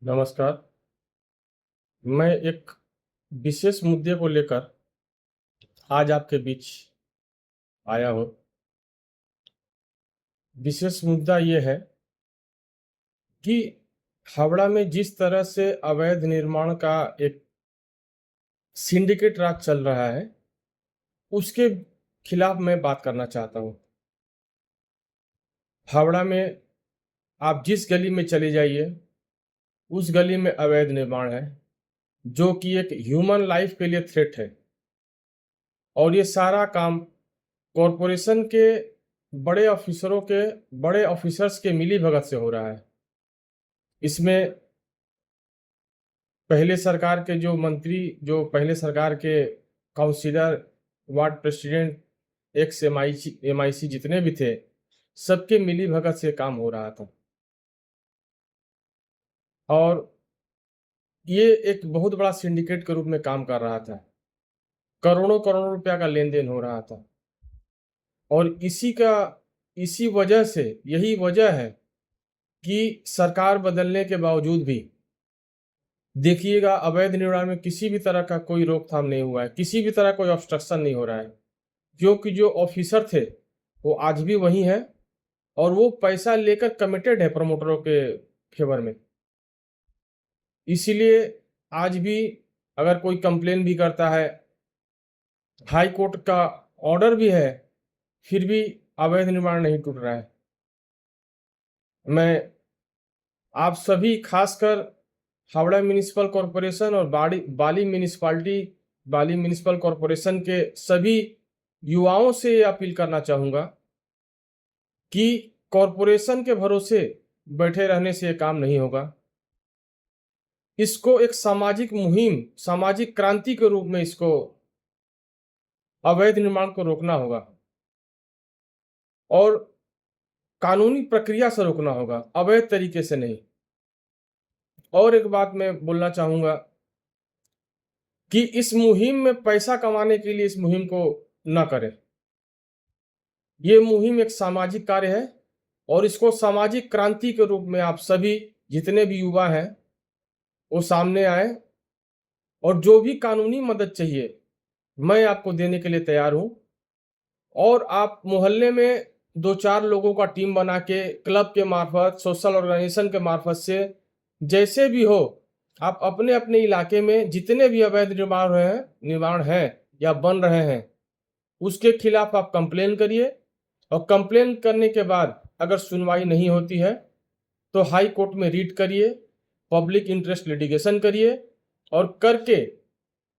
नमस्कार। मैं एक विशेष मुद्दे को लेकर आज आपके बीच आया हूँ। विशेष मुद्दा ये है कि हावड़ा में जिस तरह से अवैध निर्माण का एक सिंडिकेट राज चल रहा है, उसके खिलाफ मैं बात करना चाहता हूँ। हावड़ा में आप जिस गली में चले जाइए, उस गली में अवैध निर्माण है, जो कि एक ह्यूमन लाइफ के लिए थ्रेट है। और ये सारा काम कॉरपोरेशन के बड़े ऑफिसर्स के मिलीभगत से हो रहा है। इसमें पहले सरकार के councillor, ward president, ex MIC जितने भी थे, सबके मिलीभगत से काम हो रहा था। और ये एक बहुत बड़ा सिंडिकेट के रूप में काम कर रहा था। करोड़ों करोड़ों रुपया का लेन देन हो रहा था। और इसी वजह से, यही वजह है कि सरकार बदलने के बावजूद भी देखिएगा, अवैध निर्माण में किसी भी तरह का कोई रोकथाम नहीं हुआ है, किसी भी तरह कोई ऑब्स्ट्रक्शन नहीं हो रहा है, क्योंकि जो ऑफिसर थे वो आज भी वही हैं और वो पैसा लेकर कमिटेड है प्रमोटरों के फेवर में। इसीलिए आज भी अगर कोई कंप्लेन भी करता है, हाई कोर्ट का ऑर्डर भी है, फिर भी अवैध निर्माण नहीं टूट रहा है। मैं आप सभी, खासकर हावड़ा म्युनिसिपल कॉरपोरेशन और बाली म्युनिसिपल कॉरपोरेशन के सभी युवाओं से ये अपील करना चाहूंगा कि कॉरपोरेशन के भरोसे बैठे रहने से ये काम नहीं होगा। इसको एक सामाजिक मुहिम, सामाजिक क्रांति के रूप में इसको अवैध निर्माण को रोकना होगा और कानूनी प्रक्रिया से रोकना होगा, अवैध तरीके से नहीं। और एक बात मैं बोलना चाहूंगा कि इस मुहिम में पैसा कमाने के लिए इस मुहिम को न करें। ये मुहिम एक सामाजिक कार्य है और इसको सामाजिक क्रांति के रूप में आप सभी जितने भी युवा हैं वो सामने आए, और जो भी कानूनी मदद चाहिए मैं आपको देने के लिए तैयार हूं। और आप मोहल्ले में 2-4 लोगों का टीम बना के, क्लब के मार्फत, सोशल ऑर्गेनाइजेशन के मार्फत से, जैसे भी हो, आप अपने अपने इलाके में जितने भी अवैध निर्माण हैं या बन रहे हैं, उसके खिलाफ आप कंप्लेन करिए। और कंप्लेन करने के बाद अगर सुनवाई नहीं होती है तो हाई कोर्ट में रीट करिए, पब्लिक इंटरेस्ट लिटिगेशन करिए, और करके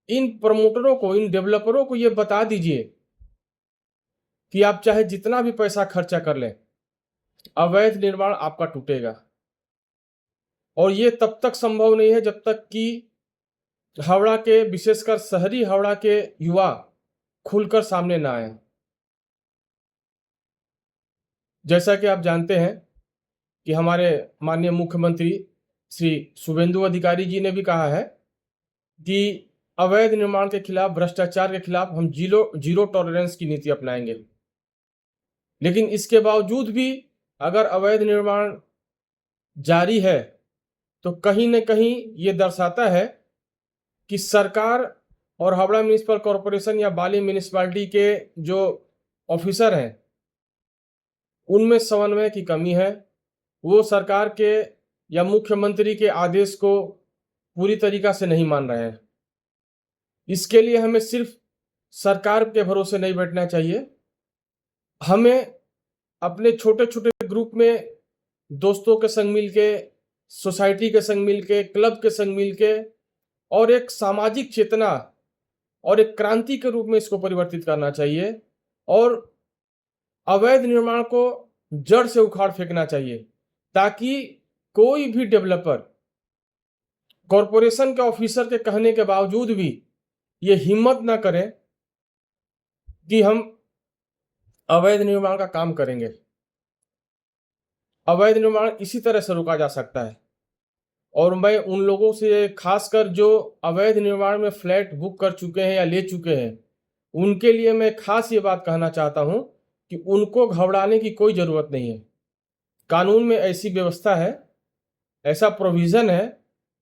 इन प्रमोटरों को, इन डेवलपरों को ये बता दीजिए कि आप चाहे जितना भी पैसा खर्चा कर लें, अवैध निर्माण आपका टूटेगा। और ये तब तक संभव नहीं है जब तक कि हावड़ा के, विशेषकर शहरी हावड़ा के युवा खुलकर सामने ना आए। जैसा कि आप जानते हैं कि हमारे माननीय मुख्यमंत्री श्री शुभेंदु अधिकारी जी ने भी कहा है कि अवैध निर्माण के खिलाफ, भ्रष्टाचार के खिलाफ हम जीरो टॉलरेंस की नीति अपनाएंगे। लेकिन इसके बावजूद भी अगर अवैध निर्माण जारी है तो कहीं न कहीं ये दर्शाता है कि सरकार और हावड़ा म्युनिसिपल कॉरपोरेशन या बाली म्युनिसिपैलिटी के जो ऑफिसर हैं, उनमें समन्वय की कमी है। वो सरकार के या मुख्यमंत्री के आदेश को पूरी तरीका से नहीं मान रहे हैं। इसके लिए हमें सिर्फ सरकार के भरोसे नहीं बैठना चाहिए, हमें अपने छोटे छोटे ग्रुप में दोस्तों के संग मिलके, सोसाइटी के संग मिलके, क्लब के संग मिलके, और एक सामाजिक चेतना और एक क्रांति के रूप में इसको परिवर्तित करना चाहिए और अवैध निर्माण को जड़ से उखाड़ फेंकना चाहिए, ताकि कोई भी डेवलपर कॉरपोरेशन के ऑफिसर के कहने के बावजूद भी ये हिम्मत ना करे कि हम अवैध निर्माण का काम करेंगे। अवैध निर्माण इसी तरह से रोका जा सकता है। और मैं उन लोगों से, खासकर जो अवैध निर्माण में फ्लैट बुक कर चुके हैं या ले चुके हैं, उनके लिए मैं खास ये बात कहना चाहता हूं कि उनको घबराने की कोई ज़रूरत नहीं है। कानून में ऐसी व्यवस्था है, ऐसा प्रोविज़न है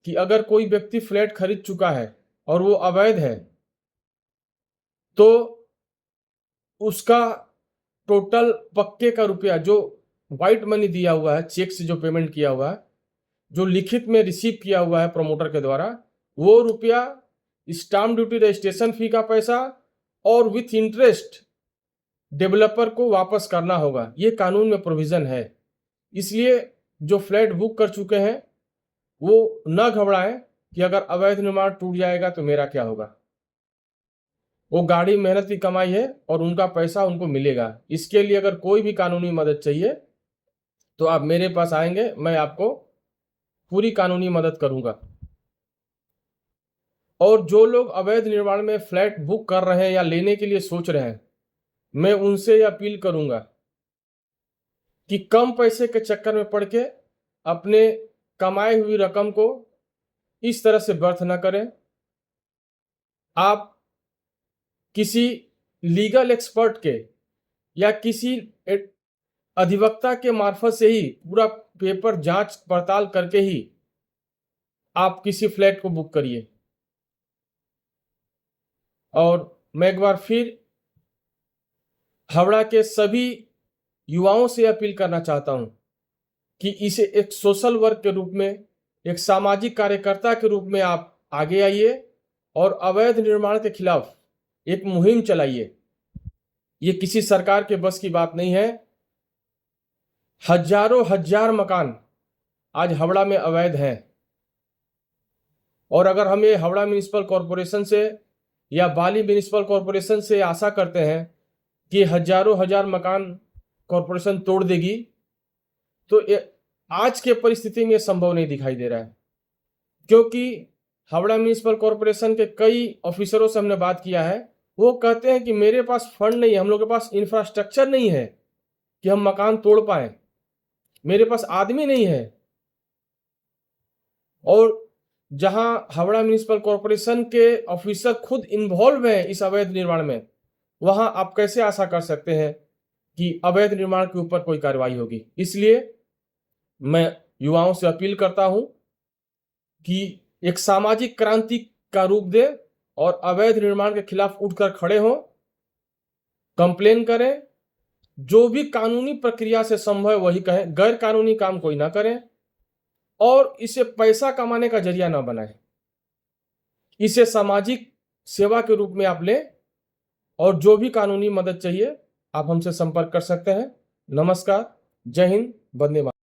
कि अगर कोई व्यक्ति फ्लैट खरीद चुका है और वो अवैध है, तो उसका टोटल पक्के का रुपया जो व्हाइट मनी दिया हुआ है, चेक से जो पेमेंट किया हुआ है, जो लिखित में रिसीव किया हुआ है प्रमोटर के द्वारा, वो रुपया, स्टाम्प ड्यूटी, रजिस्ट्रेशन फी का पैसा और विथ इंटरेस्ट डेवलपर को वापस करना होगा। ये कानून में प्रोविजन है। इसलिए जो फ्लैट बुक कर चुके हैं वो न घबराएं कि अगर अवैध निर्माण टूट जाएगा तो मेरा क्या होगा। वो गाड़ी मेहनत की कमाई है और उनका पैसा उनको मिलेगा। इसके लिए अगर कोई भी कानूनी मदद चाहिए तो आप मेरे पास आएंगे, मैं आपको पूरी कानूनी मदद करूंगा। और जो लोग अवैध निर्माण में फ्लैट बुक कर रहे हैं या लेने के लिए सोच रहे हैं, मैं उनसे अपील करूंगा कि कम पैसे के चक्कर में पड़ के अपने कमाई हुई रकम को इस तरह से व्यर्थ न करें। आप किसी लीगल एक्सपर्ट के या किसी अधिवक्ता के मार्फत से ही पूरा पेपर जांच पड़ताल करके ही आप किसी फ्लैट को बुक करिए। और मैं एक बार फिर हावड़ा के सभी युवाओं से अपील करना चाहता हूं कि इसे एक सोशल वर्क के रूप में, एक सामाजिक कार्यकर्ता के रूप में आप आगे आइए और अवैध निर्माण के खिलाफ एक मुहिम चलाइए। ये किसी सरकार के बस की बात नहीं है। हजारों हजार मकान आज हावड़ा में अवैध हैं और अगर हम ये हावड़ा म्युनिसिपल कॉरपोरेशन से या बाली म्युनिसिपल कॉरपोरेशन से आशा करते हैं कि हजारों हजार मकान कॉरपोरेशन तोड़ देगी, तो आज के परिस्थिति में संभव नहीं दिखाई दे रहा है। क्योंकि हावड़ा म्युनिसिपल कॉरपोरेशन के कई ऑफिसरों से हमने बात किया है, वो कहते हैं कि मेरे पास फंड नहीं है, हम लोग के पास इंफ्रास्ट्रक्चर नहीं है कि हम मकान तोड़ पाए, मेरे पास आदमी नहीं है। और जहां हावड़ा म्युनिसिपल कॉरपोरेशन के ऑफिसर खुद इन्वॉल्व हैं इस अवैध निर्माण में, वहां आप कैसे आशा कर सकते हैं कि अवैध निर्माण के ऊपर कोई कार्रवाई होगी। इसलिए मैं युवाओं से अपील करता हूं कि एक सामाजिक क्रांति का रूप दे और अवैध निर्माण के खिलाफ उठकर खड़े हों, कंप्लेन करें, जो भी कानूनी प्रक्रिया से संभव है वही कहें, गैर कानूनी काम कोई ना करें और इसे पैसा कमाने का जरिया ना बनाएं। इसे सामाजिक सेवा के रूप में आप लें और जो भी कानूनी मदद चाहिए आप हमसे संपर्क कर सकते हैं। नमस्कार, जय हिंद, वंदे मातरम।